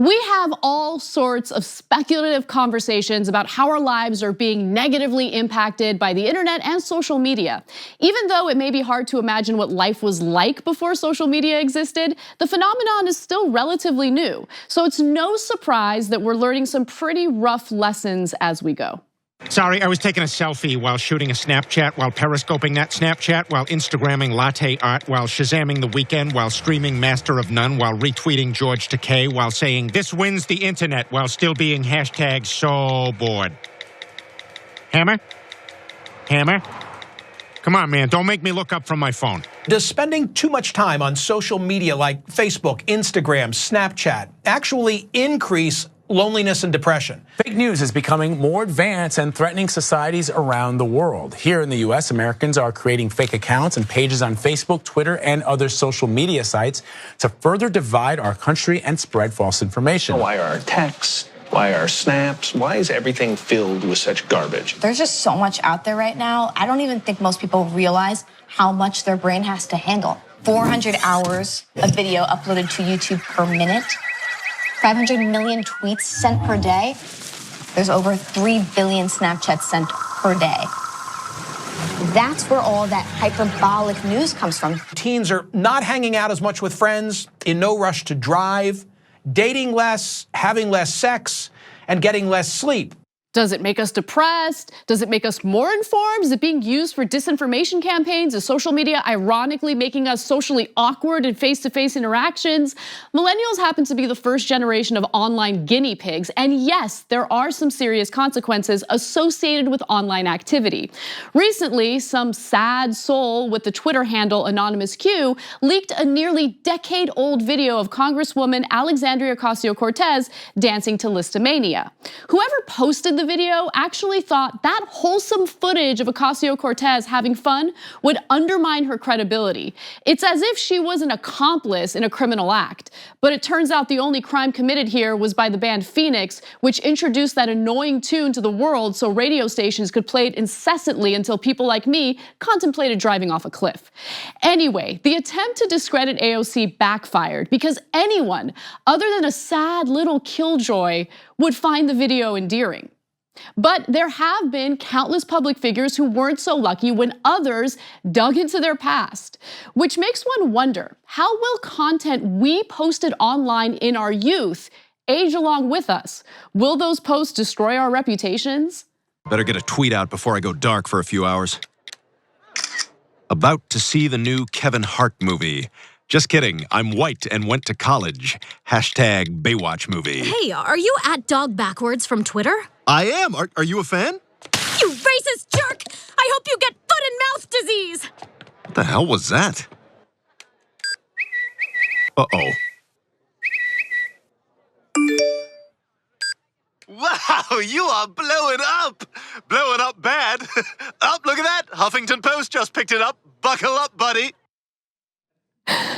We have all sorts of speculative conversations about how our lives are being negatively impacted by the internet and social media. Even though it may be hard to imagine what life was like before social media existed, the phenomenon is still relatively new. So it's no surprise that we're learning some pretty rough lessons as we go. Sorry, I was taking a selfie while shooting a Snapchat, while periscoping that Snapchat, while Instagramming latte art, while Shazamming The Weeknd, while streaming Master of None, while retweeting George Takei, while saying this wins the internet, while still being hashtag so bored. Hammer? Hammer? Come on, man, don't make me look up from my phone. Does spending too much time on social media like Facebook, Instagram, Snapchat actually increase loneliness and depression? Fake news is becoming more advanced and threatening societies around the world. Here in the US, Americans are creating fake accounts and pages on Facebook, Twitter, and other social media sites to further divide our country and spread false information. Why are our texts? Why are snaps? Why is everything filled with such garbage? There's just so much out there right now. I don't even think most people realize how much their brain has to handle. 400 hours of video uploaded to YouTube per minute. 500 million tweets sent per day. There's over 3 billion Snapchats sent per day. That's where all that hyperbolic news comes from. Teens are not hanging out as much with friends, in no rush to drive, dating less, having less sex, and getting less sleep. Does it make us depressed? Does it make us more informed? Is it being used for disinformation campaigns? Is social media ironically making us socially awkward in face-to-face interactions? Millennials happen to be the first generation of online guinea pigs, and yes, there are some serious consequences associated with online activity. Recently, some sad soul with the Twitter handle Anonymous Q leaked a nearly decade-old video of Congresswoman Alexandria Ocasio-Cortez dancing to Listomania. Whoever posted the video actually thought that wholesome footage of Ocasio-Cortez having fun would undermine her credibility. It's as if she was an accomplice in a criminal act. But it turns out the only crime committed here was by the band Phoenix, which introduced that annoying tune to the world so radio stations could play it incessantly until people like me contemplated driving off a cliff. Anyway, the attempt to discredit AOC backfired because anyone other than a sad little killjoy would find the video endearing. But there have been countless public figures who weren't so lucky when others dug into their past, which makes one wonder, how will content we posted online in our youth age along with us? Will those posts destroy our reputations? Better get a tweet out before I go dark for a few hours. About to see the new Kevin Hart movie. Just kidding, I'm white and went to college. Hashtag Baywatch movie. Hey, are you at Dog Backwards from Twitter? I am. Are you a fan? You racist jerk! I hope you get foot and mouth disease! What the hell was that? Uh-oh. Wow, you are blowing up! Blowing up bad. Up, look at that. Huffington Post just picked it up. Buckle up, buddy.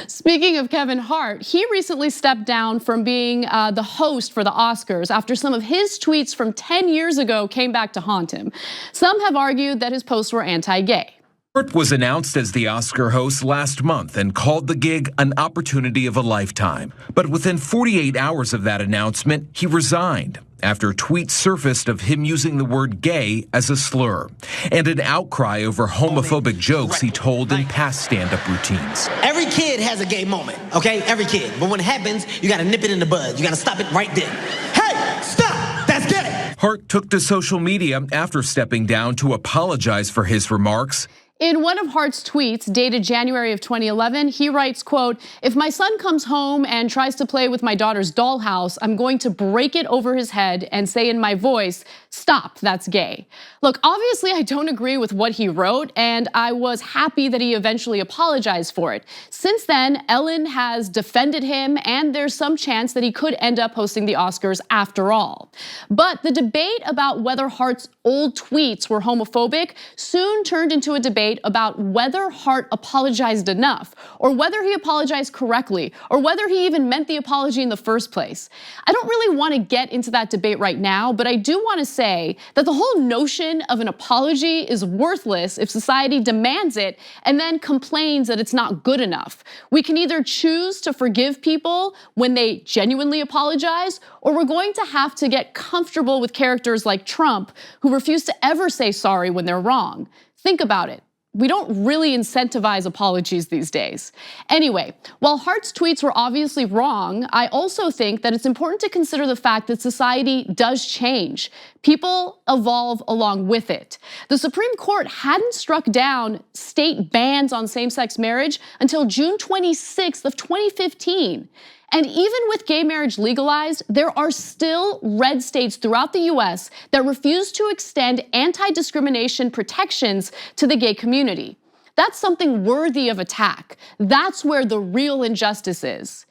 Speaking of Kevin Hart, he recently stepped down from being the host for the Oscars after some of his tweets from 10 years ago came back to haunt him. Some have argued that his posts were anti-gay. Hart was announced as the Oscar host last month and called the gig an opportunity of a lifetime. But within 48 hours of that announcement, he resigned after tweets surfaced of him using the word gay as a slur and an outcry over homophobic jokes he told in past stand-up routines. Every kid has a gay moment, okay? Every kid. But when it happens, you gotta nip it in the bud. You gotta stop it right there. Hey, stop! That's gay! Hart took to social media after stepping down to apologize for his remarks. In one of Hart's tweets dated January of 2011, he writes, quote, "If my son comes home and tries to play with my daughter's dollhouse, I'm going to break it over his head and say in my voice, stop, that's gay." Look, obviously I don't agree with what he wrote, and I was happy that he eventually apologized for it. Since then, Ellen has defended him, and there's some chance that he could end up hosting the Oscars after all. But the debate about whether Hart's old tweets were homophobic soon turned into a debate debate about whether Hart apologized enough, or whether he apologized correctly, or whether he even meant the apology in the first place. I don't really want to get into that debate right now, but I do want to say that the whole notion of an apology is worthless if society demands it and then complains that it's not good enough. We can either choose to forgive people when they genuinely apologize, or we're going to have to get comfortable with characters like Trump who refuse to ever say sorry when they're wrong. Think about it. We don't really incentivize apologies these days. Anyway, while Hart's tweets were obviously wrong, I also think that it's important to consider the fact that society does change. People evolve along with it. The Supreme Court hadn't struck down state bans on same-sex marriage until June 26th of 2015. And even with gay marriage legalized, there are still red states throughout the US that refuse to extend anti-discrimination protections to the gay community. That's something worthy of attack. That's where the real injustice is.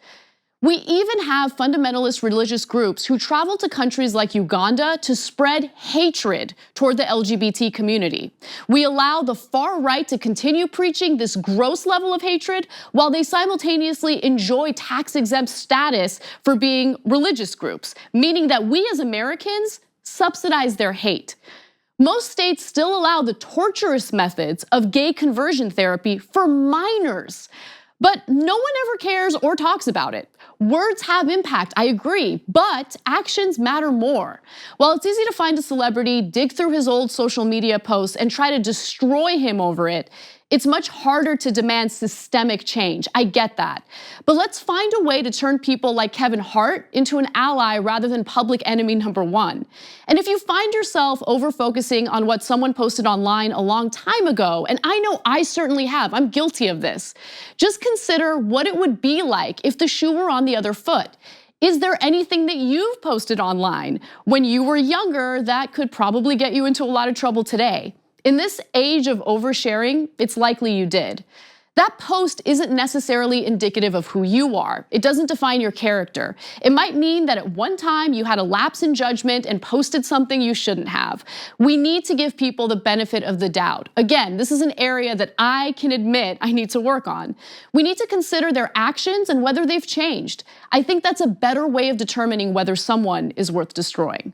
We even have fundamentalist religious groups who travel to countries like Uganda to spread hatred toward the LGBT community. We allow the far right to continue preaching this gross level of hatred while they simultaneously enjoy tax-exempt status for being religious groups, meaning that we as Americans subsidize their hate. Most states still allow the torturous methods of gay conversion therapy for minors, but no one ever cares or talks about it. Words have impact, I agree, but actions matter more. While it's easy to find a celebrity, dig through his old social media posts, and try to destroy him over it, it's much harder to demand systemic change. I get that. But let's find a way to turn people like Kevin Hart into an ally rather than public enemy number one. And if you find yourself over-focusing on what someone posted online a long time ago, and I know I certainly have, I'm guilty of this, just consider what it would be like if the shoe were on the other foot. Is there anything that you've posted online when you were younger that could probably get you into a lot of trouble today? In this age of oversharing, it's likely you did. That post isn't necessarily indicative of who you are. It doesn't define your character. It might mean that at one time you had a lapse in judgment and posted something you shouldn't have. We need to give people the benefit of the doubt. Again, this is an area that I can admit I need to work on. We need to consider their actions and whether they've changed. I think that's a better way of determining whether someone is worth destroying.